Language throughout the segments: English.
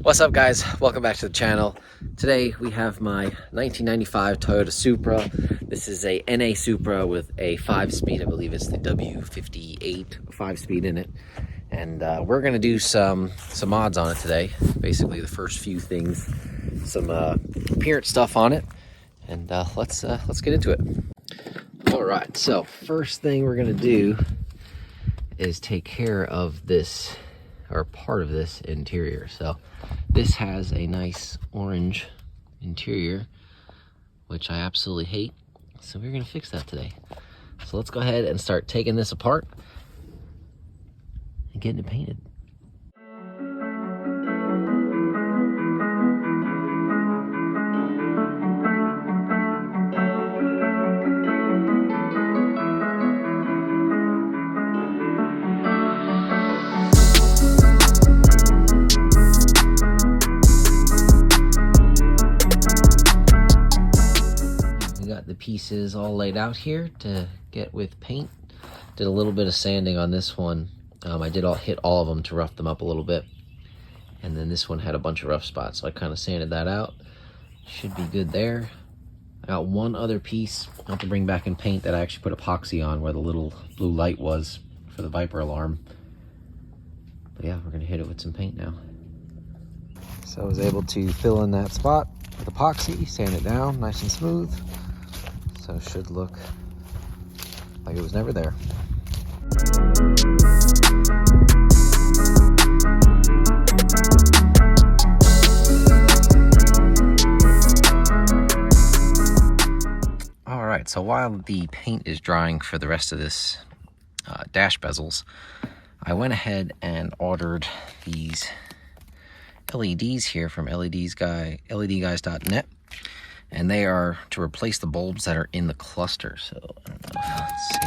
What's up, guys? Welcome back to the channel. Today we have my 1995 Toyota Supra. This is a NA Supra with a 5-speed. I believe it's the W58 5-speed in it. And we're gonna do some mods on it today. Basically the first few things, some appearance stuff on it. And let's get into it. All right, so first thing we're gonna do is take care of this, or part of this interior. So this has a nice orange interior, which I absolutely hate. So we're gonna fix that today. So let's go ahead and start taking this apart and getting it painted. The pieces all laid out here to get with paint. Did a little bit of sanding on this one. I did hit all of them to rough them up a little bit, and then this one had a bunch of rough spots, so I kind of sanded that out. Should be good there. I got one other piece I have to bring back and paint that I actually put epoxy on where the little blue light was for the Viper alarm. But yeah, we're gonna hit it with some paint now. So I was able to fill in that spot with epoxy, sand it down nice and smooth. So it should look like it was never there. All right, so while the paint is drying for the rest of this dash bezels, I went ahead and ordered these LEDs here from ledguys.net. And they are to replace the bulbs that are in the cluster. So, I don't know, let's see.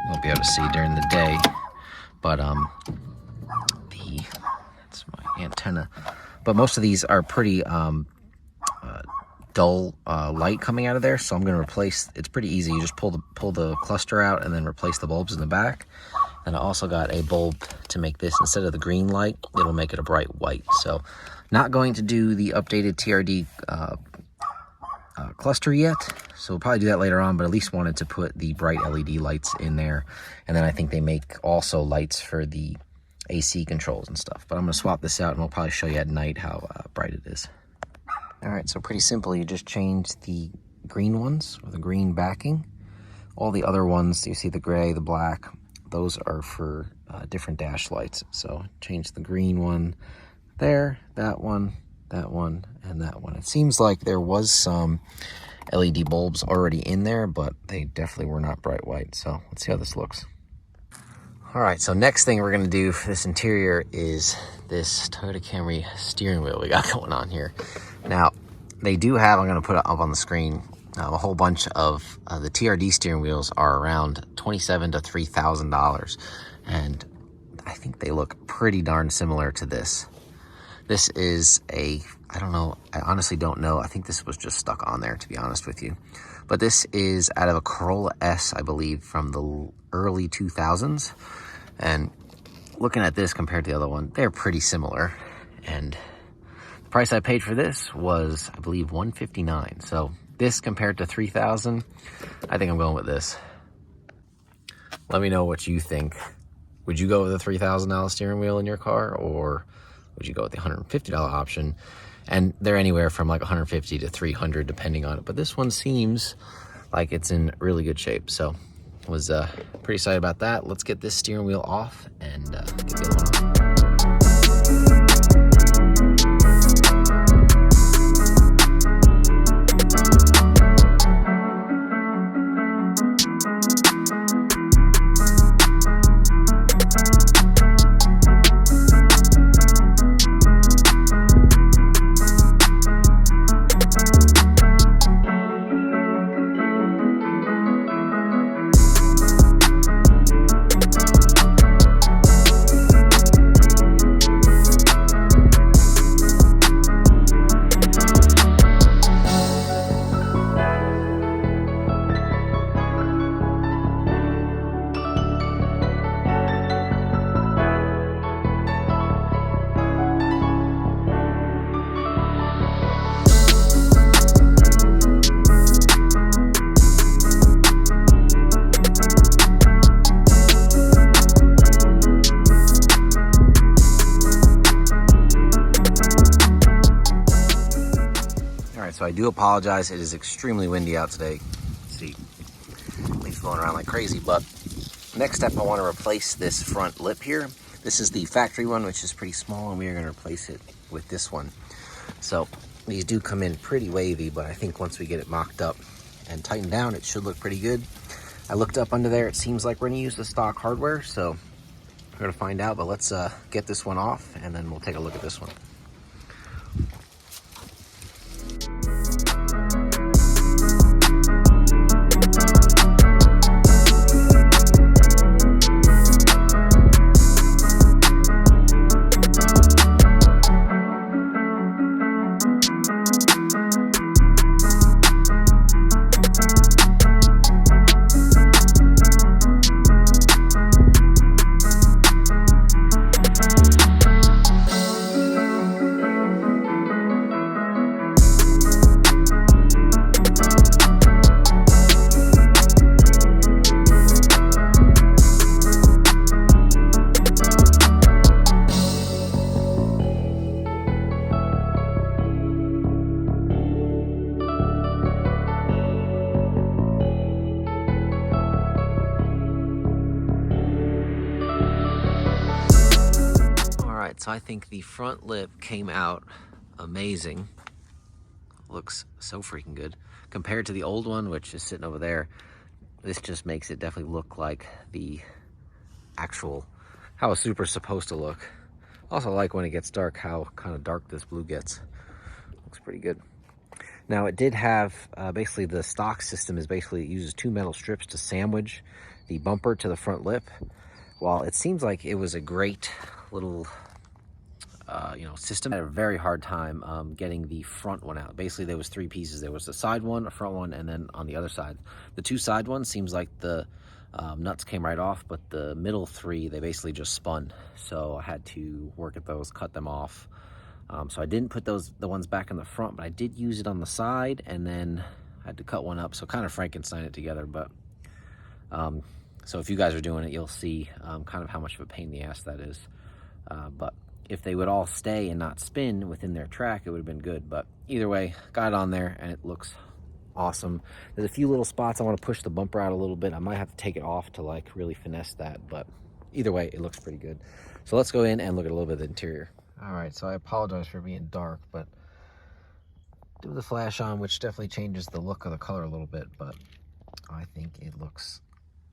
You won't be able to see during the day, but that's my antenna. But most of these are pretty dull light coming out of there. So I'm gonna replace, it's pretty easy. You just pull the cluster out and then replace the bulbs in the back. And I also got a bulb to make this, instead of the green light, it'll make it a bright white. So not going to do the updated TRD cluster yet, so we'll probably do that later on, but at least wanted to put the bright LED lights in there. And then I think they make also lights for the AC controls and stuff. But I'm gonna swap this out and we'll probably show you at night how bright it is. All right, so pretty simple. You just change the green ones with the green backing. All the other ones, you see the gray, the black, those are for different dash lights. So change the green one there, that one, and that one. It seems like there was some LED bulbs already in there, but they definitely were not bright white. So let's see how this looks. All right, so next thing we're gonna do for this interior is this Toyota Camry steering wheel we got going on here. Now, they do have, I'm gonna put it up on the screen, a whole bunch of the TRD steering wheels are around $2,700 to $3,000. And I think they look pretty darn similar to this. This is I don't know, I honestly don't know. I think this was just stuck on there, to be honest with you. But this is out of a Corolla S, I believe, from the early 2000s. And looking at this compared to the other one, they're pretty similar. And the price I paid for this was, I believe, $159. So this compared to $3,000, I think I'm going with this. Let me know what you think. Would you go with a $3,000 steering wheel in your car, or would you go with the $150 option? And they're anywhere from like $150 to $300 depending on it. But this one seems like it's in really good shape. So I was pretty excited about that. Let's get this steering wheel off and get the other one on. so I do apologize. It is extremely windy out today. Let's see, leaves blowing around like crazy. But next step, I want to replace this front lip here. This is the factory one, which is pretty small, and we are going to replace it with this one. So these do come in pretty wavy, but I think once we get it mocked up and tightened down, it should look pretty good. I looked up under there. It seems like we're going to use the stock hardware, so we're going to find out. But let's get this one off, and then we'll take a look at this one. So I think the front lip came out amazing. Looks so freaking good. Compared to the old one, which is sitting over there, this just makes it definitely look like the actual, how a Supra's supposed to look. Also like when it gets dark, how kind of dark this blue gets. Looks pretty good. Now it did have, basically the stock system is basically, it uses 2 metal strips to sandwich the bumper to the front lip. While it seems like it was a great little system, I had a very hard time getting the front one out. Basically, there was 3 pieces. There was the side one, a front one, and then on the other side. The 2 side ones seems like the nuts came right off, but the middle 3, they basically just spun. So I had to work at those, cut them off. So I didn't put the ones back in the front, but I did use it on the side, and then I had to cut one up. So kind of Frankenstein it together. But so if you guys are doing it, you'll see kind of how much of a pain in the ass that is. But if they would all stay and not spin within their track, it would have been good. But either way, got it on there and it looks awesome. There's a few little spots I want to push the bumper out a little bit. I might have to take it off to like really finesse that, but either way, it looks pretty good. So let's go in and look at a little bit of the interior. All right, so I apologize for being dark, but do the flash on, which definitely changes the look of the color a little bit, but I think it looks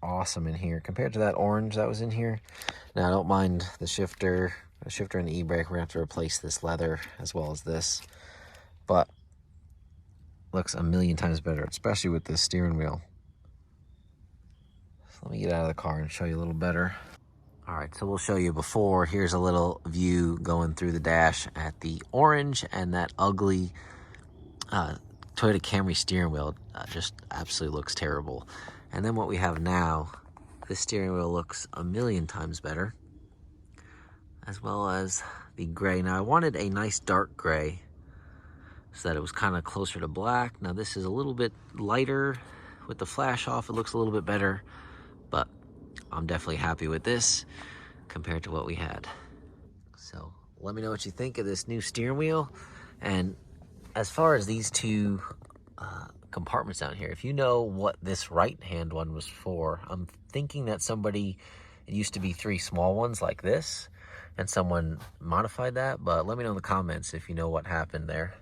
awesome in here compared to that orange that was in here. Now I don't mind the shifter and the e-brake. We're gonna have to replace this leather as well as this, but looks a million times better, especially with this steering wheel. So let me get out of the car and show you a little better. All right, so we'll show you before. Here's a little view going through the dash at the orange, and that ugly Toyota Camry steering wheel just absolutely looks terrible. And then what we have now, this steering wheel looks a million times better, as well as the gray. Now I wanted a nice dark gray so that it was kind of closer to black. Now this is a little bit lighter. With the flash off, it looks a little bit better, but I'm definitely happy with this compared to what we had. So let me know what you think of this new steering wheel. And as far as these 2 compartments down here, if you know what this right hand one was for, I'm thinking that it used to be 3 small ones like this, and someone modified that, but let me know in the comments if you know what happened there.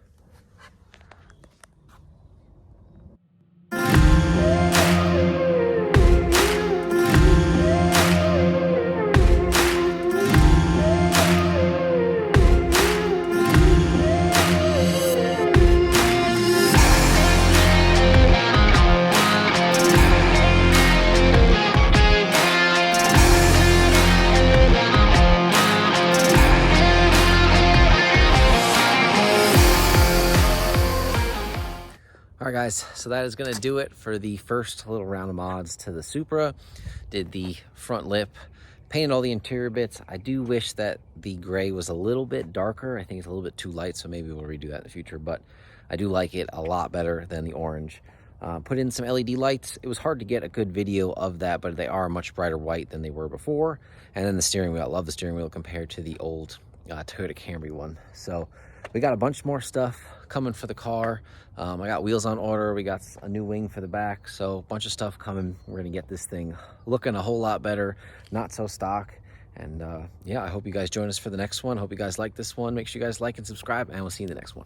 All right, guys, so that is going to do it for the first little round of mods to the Supra. Did the front lip, painted all the interior bits. I do wish that the gray was a little bit darker. I think it's a little bit too light, so maybe we'll redo that in the future, but I do like it a lot better than the orange. Put in some LED lights. It was hard to get a good video of that, but they are much brighter white than they were before. And then the steering wheel, I love the steering wheel compared to the old Toyota Camry one. So we got a bunch more stuff coming for the car. I got wheels on order. We got a new wing for the back. So a bunch of stuff coming. We're going to get this thing looking a whole lot better, not so stock. And yeah, I hope you guys join us for the next one. Hope you guys like this one. Make sure you guys like and subscribe, and we'll see you in the next one.